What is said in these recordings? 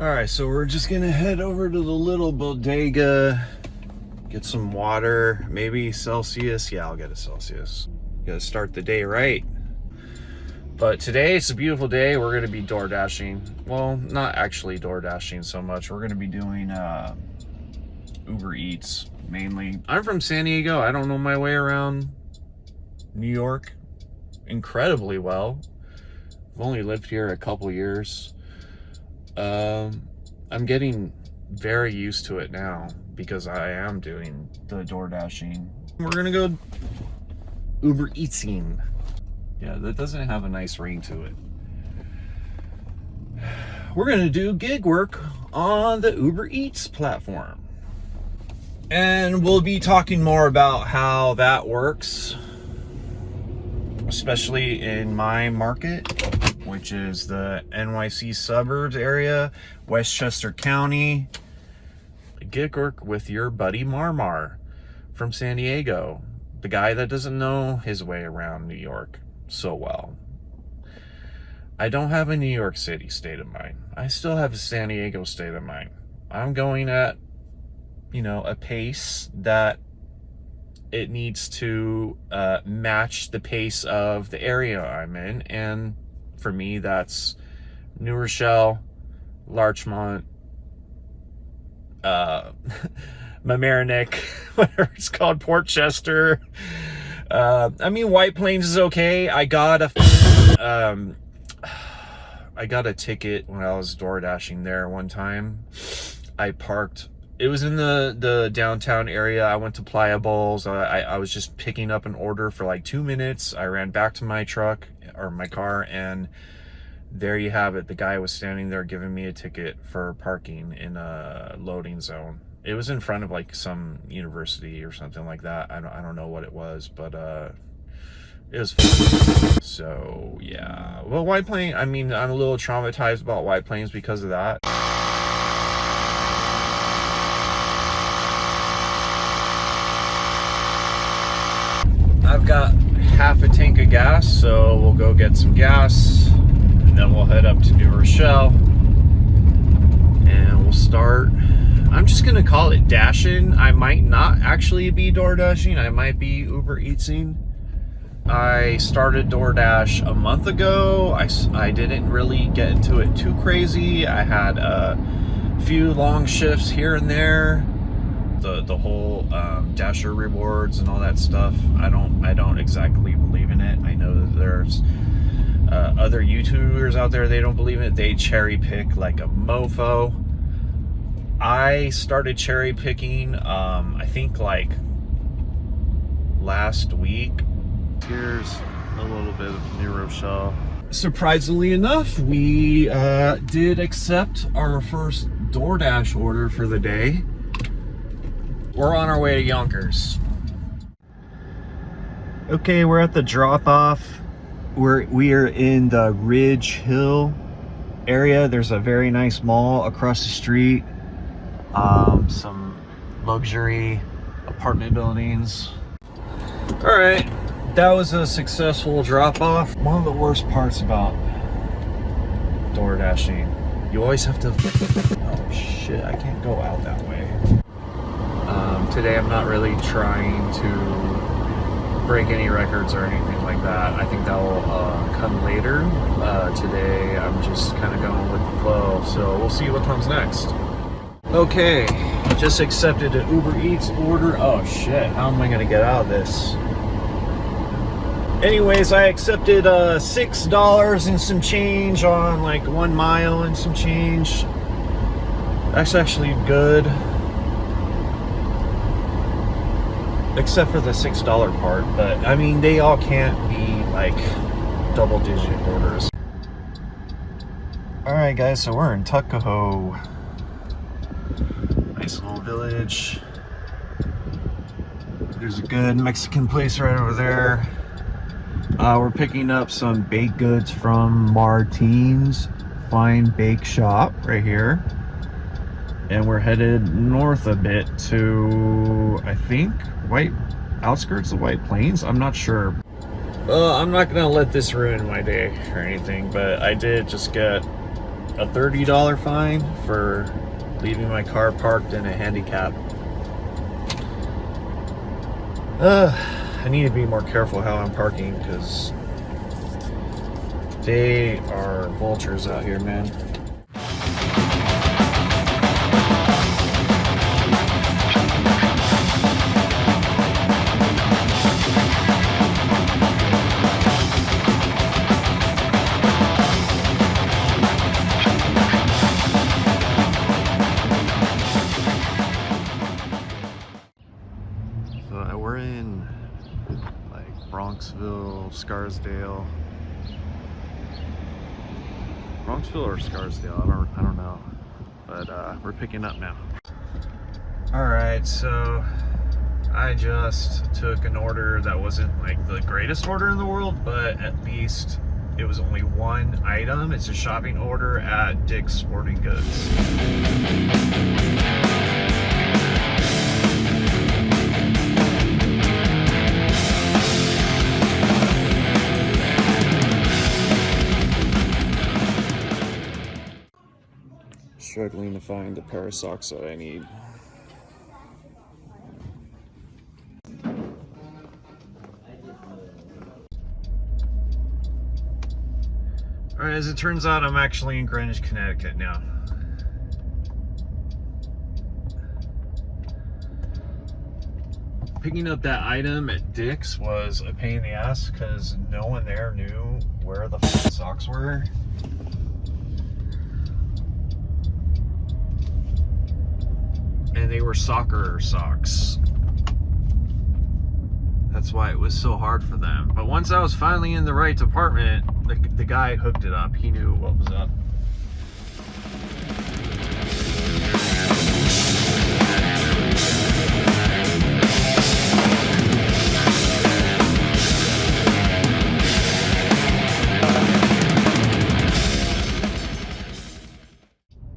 All right, so we're just gonna head over to the little bodega, get some water, maybe Celsius. Yeah, I'll get a Celsius. Gotta start the day right. But today it's a beautiful day. We're gonna be door dashing. Well, not actually door dashing so much. We're gonna be doing Uber Eats mainly. I'm from San Diego. I don't know my way around New York incredibly well. I've only lived here a couple years. I'm getting very used to it now because I am doing the door dashing. We're gonna go Uber Eatsing. Yeah, that doesn't have a nice ring to it. We're gonna do gig work on the Uber Eats platform. And we'll be talking more about how that works, especially in my market, which is the NYC suburbs area, Westchester County. Gig work with your buddy Marmar from San Diego, the guy that doesn't know his way around New York so well. I don't have a New York City state of mind. I still have a San Diego state of mind. I'm going at, a pace that it needs to match the pace of the area I'm in. And for me, that's New Rochelle, Larchmont, Mamaroneck, whatever it's called, Portchester. White Plains is okay. I got a ticket when I was door dashing there one time. I parked. It was in the downtown area. I went to Playa Bowls. I was just picking up an order for like 2 minutes. I ran back to my truck or my car, and there you have it. The guy was standing there giving me a ticket for parking in a loading zone. It was in front of like some university or something like that. I don't know what it was, but it was fun. So yeah. Well, White Plains, I'm a little traumatized about White Plains because of that. I've got half a tank of gas, so we'll go get some gas, and then we'll head up to New Rochelle, and we'll start. I'm just gonna call it dashing. I might not actually be door dashing. I might be Uber Eatsing. I started DoorDash a month ago. I didn't really get into it too crazy. I had a few long shifts here and there. The whole Dasher rewards and all that stuff, I don't exactly believe in it. I know that there's other YouTubers out there, they don't believe in it. They cherry pick like a mofo. I started cherry picking I think like last week. Here's a little bit of New Rochelle. Surprisingly enough, we did accept our first DoorDash order for the day. We're on our way to Yonkers. Okay, we're at the drop-off. We are in the Ridge Hill area. There's a very nice mall across the street. Some luxury apartment buildings. All right, that was a successful drop-off. One of the worst parts about door dashing, you always have to, oh shit, I can't go out that way. Today I'm not really trying to break any records or anything like that. I think that will come later. Today I'm just kind of going with the flow, so we'll see what comes next. Okay, just accepted an Uber Eats order. Oh shit, how am I gonna get out of this? Anyways, I accepted $6 and some change on like 1 mile and some change. That's actually good. Except for the $6 part, but they all can't be like double-digit orders. All right, guys, so we're in Tuckahoe. Nice little village. There's a good Mexican place right over there. We're picking up some baked goods from Martine's Fine Bake Shop right here. And we're headed north a bit to, I think, outskirts of White Plains. I'm not sure. Well, I'm not gonna let this ruin my day or anything, but I did just get a $30 fine for leaving my car parked in a handicap. I need to be more careful how I'm parking because they are vultures out here, man. So we're in like Bronxville, Scarsdale. Bronxville or Scarsdale, I don't know, but we're picking up now. All right, so I just took an order that wasn't like the greatest order in the world, but at least it was only one item. It's a shopping order at Dick's Sporting Goods. Struggling to find the pair of socks that I need. All right, as it turns out, I'm actually in Greenwich, Connecticut now. Picking up that item at Dick's was a pain in the ass because no one there knew where the socks were. And they were soccer socks. That's why it was so hard for them. But once I was finally in the right department, the guy hooked it up. He knew what was up.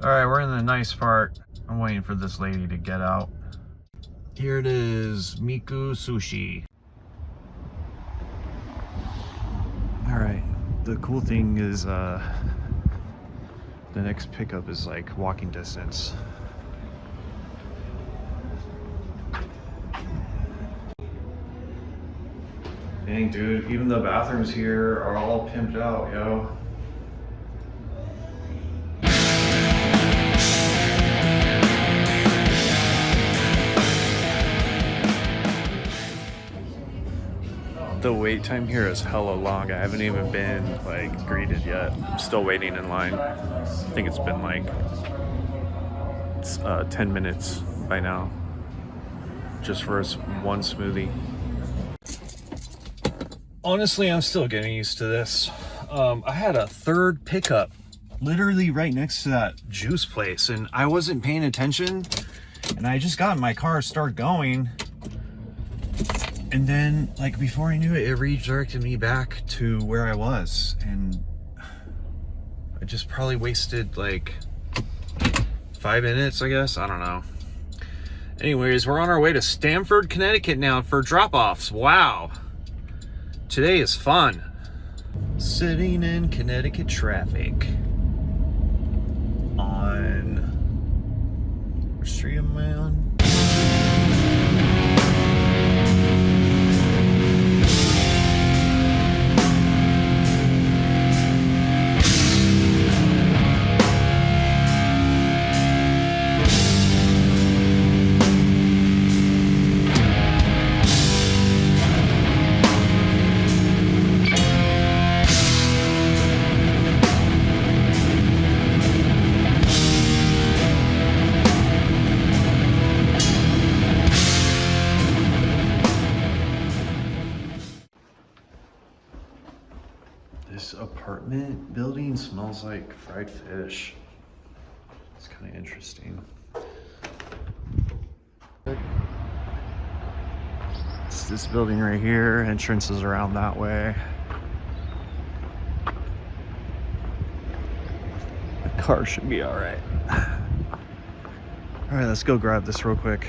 All right, we're in the nice part. I'm waiting for this lady to get out. Here it is, Miku Sushi. All right, the cool thing is the next pickup is like walking distance. Dang, dude, even the bathrooms here are all pimped out, yo. The wait time here is hella long. I haven't even been like greeted yet. I'm still waiting in line. I think it's been like 10 minutes by now, just for one smoothie. Honestly, I'm still getting used to this. I had a third pickup literally right next to that juice place and I wasn't paying attention and I just got in my car, started going. And then, like, before I knew it, it redirected me back to where I was. And I just probably wasted, like, 5 minutes, I guess. I don't know. Anyways, we're on our way to Stamford, Connecticut now for drop-offs. Wow. Today is fun. Sitting in Connecticut traffic. On... What street am I on? This apartment building smells like fried fish. It's kind of interesting. It's this building right here. Entrance is around that way. The car should be all right. All right, let's go grab this real quick.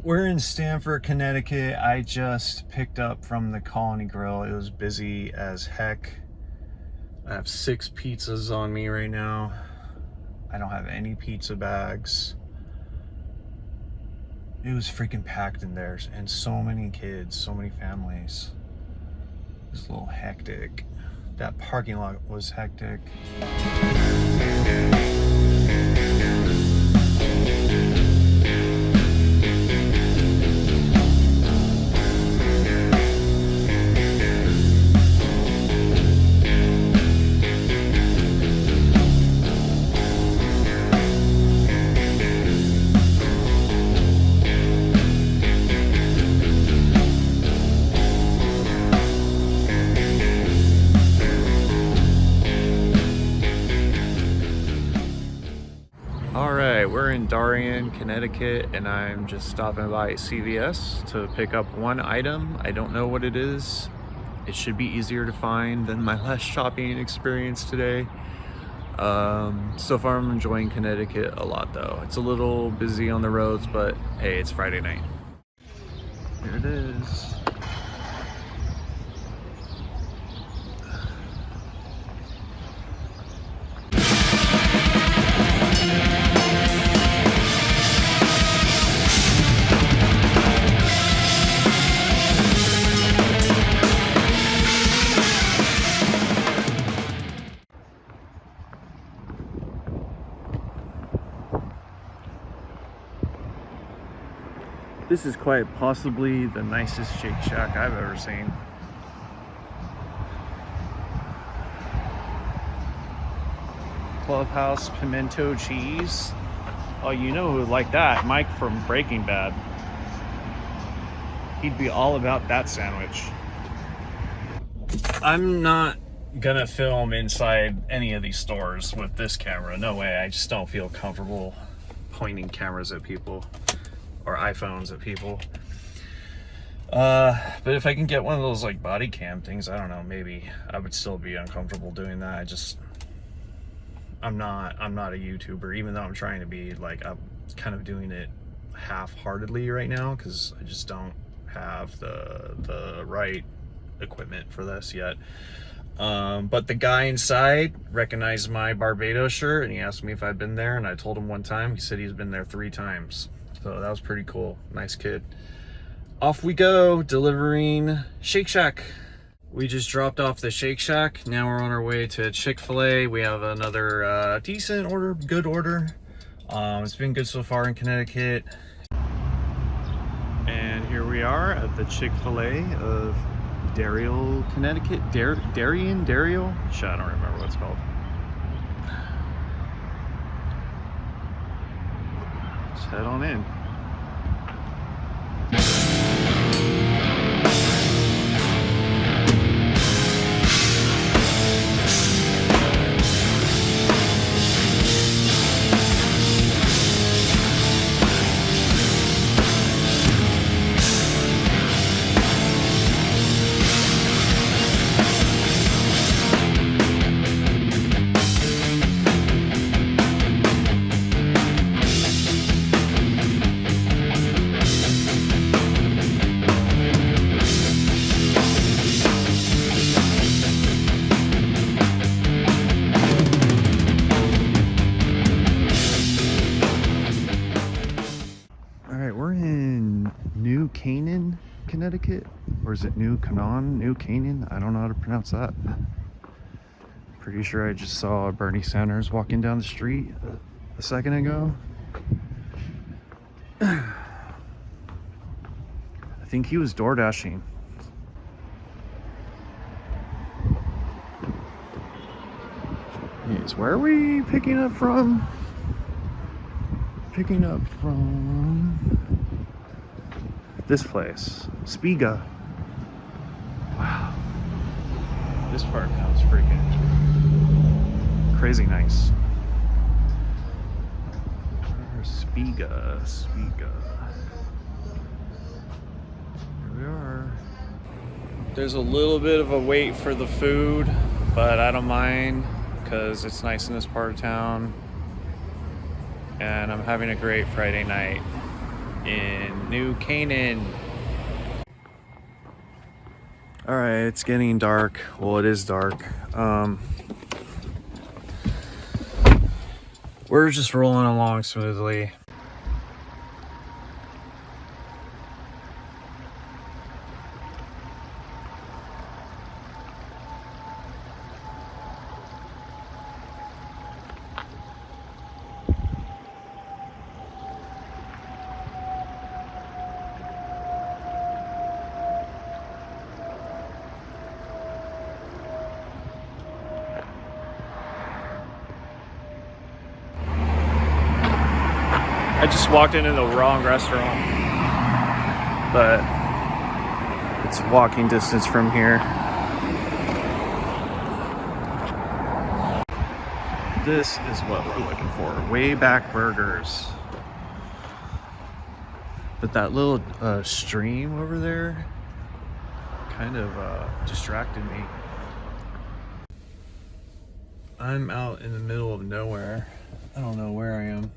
We're in Stamford, Connecticut. I just picked up from the Colony Grill. It was busy as heck. I have 6 pizzas on me right now. I don't have any pizza bags. It was freaking packed in there, and so many kids, so many families. It was a little hectic. That parking lot was hectic. We're in Darien, Connecticut, and I'm just stopping by CVS to pick up one item. I don't know what it is. It should be easier to find than my last shopping experience today. So far I'm enjoying Connecticut a lot though. It's a little busy on the roads, but hey, it's Friday night. Here it is. This is quite possibly the nicest Shake Shack I've ever seen. Clubhouse pimento cheese. Oh, you know who would like that? Mike from Breaking Bad. He'd be all about that sandwich. I'm not gonna film inside any of these stores with this camera. No way. I just don't feel comfortable pointing cameras at people. Or iPhones at people. But if I can get one of those like body cam things, I don't know, maybe I would still be uncomfortable doing that. I'm not a YouTuber, even though I'm trying to be. Like, I'm kind of doing it half-heartedly right now because I just don't have the right equipment for this yet. But the guy inside recognized my Barbados shirt and he asked me if I'd been there, and I told him one time. He said he's been there 3 times. So that was pretty cool. Nice kid. Off we go, delivering Shake Shack. We just dropped off the Shake Shack. Now we're on our way to Chick-fil-A. We have another decent order, good order. It's been good so far in Connecticut. And here we are at the Chick-fil-A of Darien, Connecticut. Darien? Shit, I don't remember what it's called. Let's head on in. Connecticut, or is it New Canaan? I don't know how to pronounce that. Pretty sure I just saw Bernie Sanders walking down the street a second ago. I think he was door dashing. Yes, where are we picking up from? This place, Spiga. Wow, this part sounds freaking crazy nice. Spiga. Here we are. There's a little bit of a wait for the food, but I don't mind because it's nice in this part of town. And I'm having a great Friday night in New Canaan. All right, it's getting dark. Well, it is dark. We're just rolling along smoothly. I just walked into the wrong restaurant, but it's walking distance from here. This is what we're looking for, way back burgers. But that little stream over there kind of distracted me. I'm out in the middle of nowhere. I don't know where I am.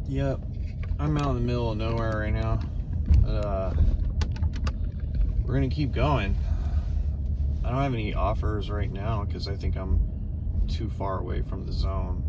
Yep, I'm out in the middle of nowhere right now. But, we're gonna keep going. I don't have any offers right now because I think I'm too far away from the zone.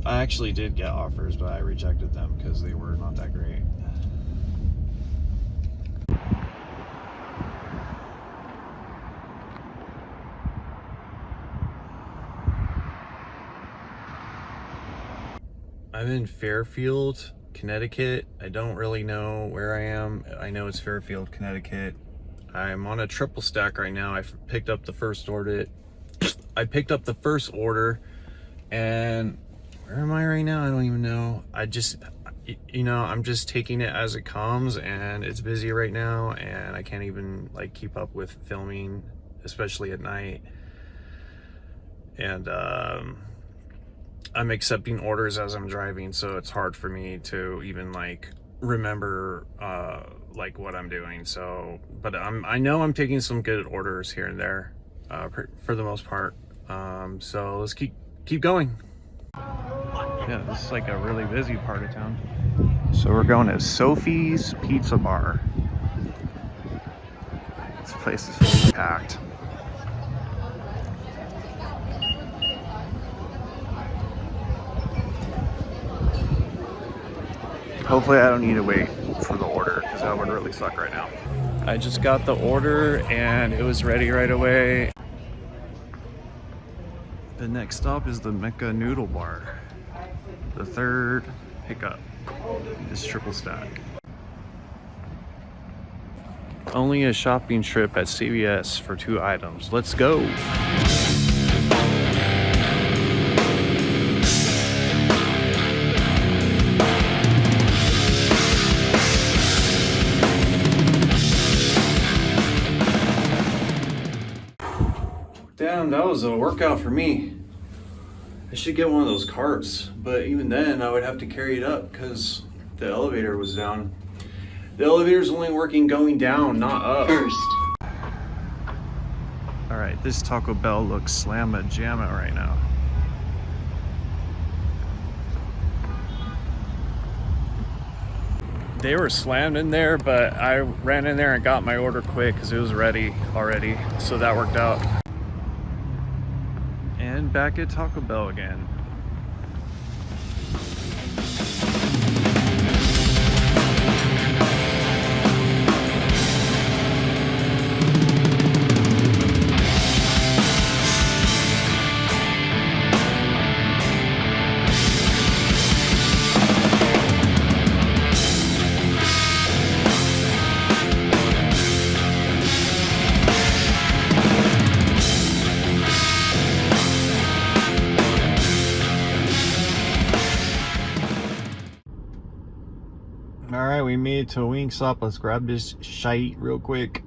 I actually did get offers, but I rejected them because they were not that great. I'm in Fairfield, Connecticut. I don't really know where I am. I know it's Fairfield, Connecticut. I'm on a triple stack right now. I picked up the first order. And where am I right now? I don't even know. I'm just taking it as it comes, and it's busy right now, and I can't even like keep up with filming, especially at night. And I'm accepting orders as I'm driving, so it's hard for me to even like remember like what I'm doing. So, but I know I'm taking some good orders here and there for the most part. So let's keep going. Yeah, this is like a really busy part of town. So we're going to Sophie's Pizza Bar. This place is fully packed. Hopefully I don't need to wait for the order because that would really suck right now. I just got the order and it was ready right away. The next stop is the Mecca Noodle Bar. The third pickup is triple stack. Only a shopping trip at CVS for 2 items. Let's go. Damn, that was a workout for me. I should get one of those carts, but even then I would have to carry it up because the elevator was down. The elevator's only working going down, not up. First. All right, this Taco Bell looks slamma-jamma right now. They were slammed in there, but I ran in there and got my order quick because it was ready already, so that worked out. And back at Taco Bell again. Alright, we made it to a Wingstop. Let's grab this shite real quick.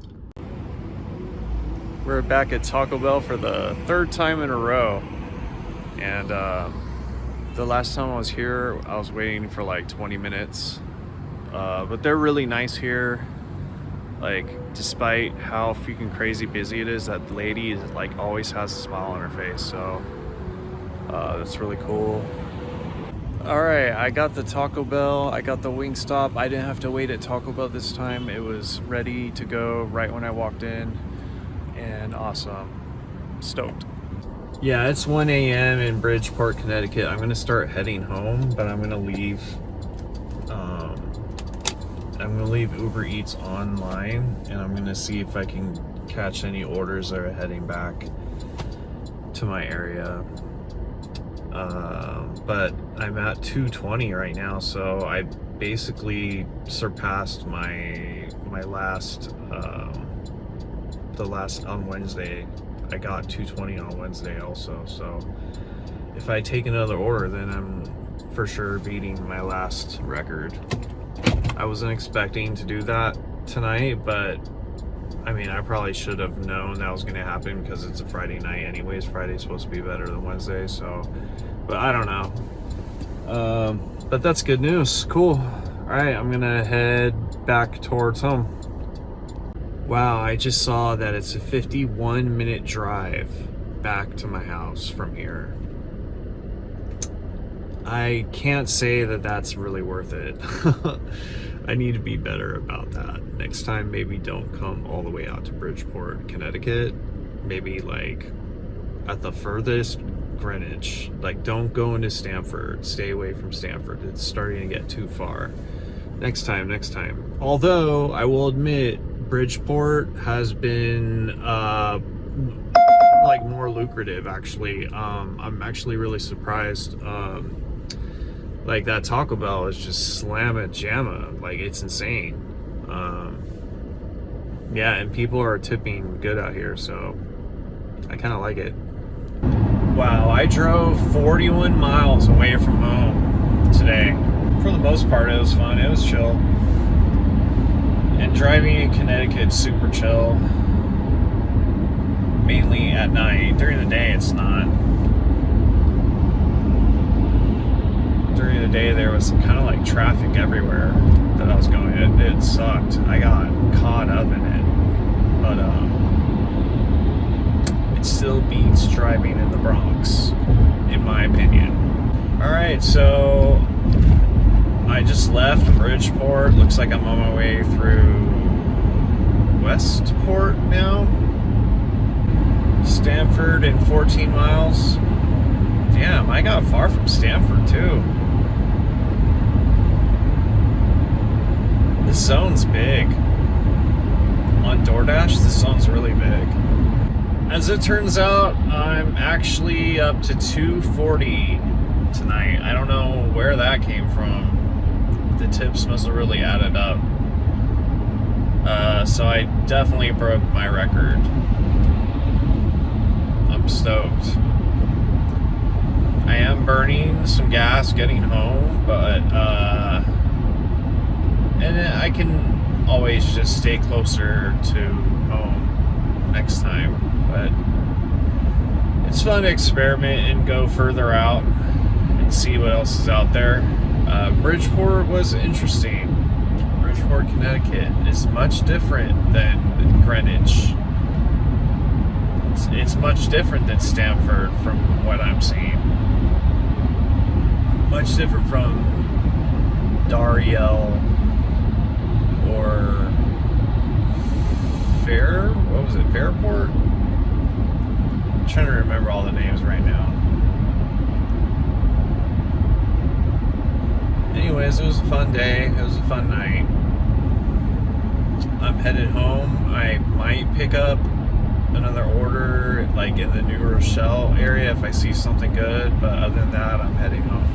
We're back at Taco Bell for the 3rd time in a row. And the last time I was here, I was waiting for like 20 minutes. But they're really nice here. Like, despite how freaking crazy busy it is, that lady is, like, always has a smile on her face. So that's really cool. Alright, I got the Taco Bell, I got the Wingstop. I didn't have to wait at Taco Bell this time. It was ready to go right when I walked in, and awesome. stoked. Yeah, it's 1 a.m. in Bridgeport, Connecticut. I'm gonna start heading home, but I'm gonna leave Uber Eats online, and I'm gonna see if I can catch any orders that are heading back to my area. But I'm at 220 right now, so I basically surpassed my last on Wednesday. I got 220 on Wednesday also, so if I take another order, then I'm for sure beating my last record. I wasn't expecting to do that tonight, but I mean, I probably should have known that was going to happen because it's a Friday night anyways. Friday's supposed to be better than Wednesday, so, but I don't know. But that's good news. Cool. All right, I'm going to head back towards home. Wow, I just saw that it's a 51-minute drive back to my house from here. I can't say that that's really worth it. I need to be better about that. Next time, maybe don't come all the way out to Bridgeport, Connecticut. Maybe like at the furthest, Greenwich. Like, don't go into Stamford. Stay away from Stamford. It's starting to get too far. Next time. Although, I will admit, Bridgeport has been like more lucrative, actually. I'm actually really surprised. Like, that Taco Bell is just slamma jamma. Like, it's insane. Yeah, and people are tipping good out here, so I kind of like it. Wow, I drove 41 miles away from home today. For the most part, it was fun. It was chill. And driving in Connecticut's super chill. Mainly at night. During the day, it's not. During the day, there was kind of like traffic everywhere that I was going. It sucked. I got caught up in it. But it still beats driving in the Bronx, in my opinion. Alright, so I just left Bridgeport. Looks like I'm on my way through Westport now. Stamford in 14 miles. Damn, I got far from Stamford too. This zone's big. On Doordash, this zone's really big. As it turns out, I'm actually up to 240 tonight. I don't know where that came from. The tips must have really added up. So I definitely broke my record. I'm stoked. I am burning some gas getting home, but and I can always just stay closer to home next time. But it's fun to experiment and go further out and see what else is out there. Bridgeport was interesting. Bridgeport, Connecticut is much different than Greenwich. It's much different than Stamford from what I'm seeing. Much different from Darien or Fairport? I'm trying to remember all the names right now. Anyways, it was a fun day. It was a fun night. I'm headed home. I might pick up another order like in the New Rochelle area if I see something good, but other than that, I'm heading home.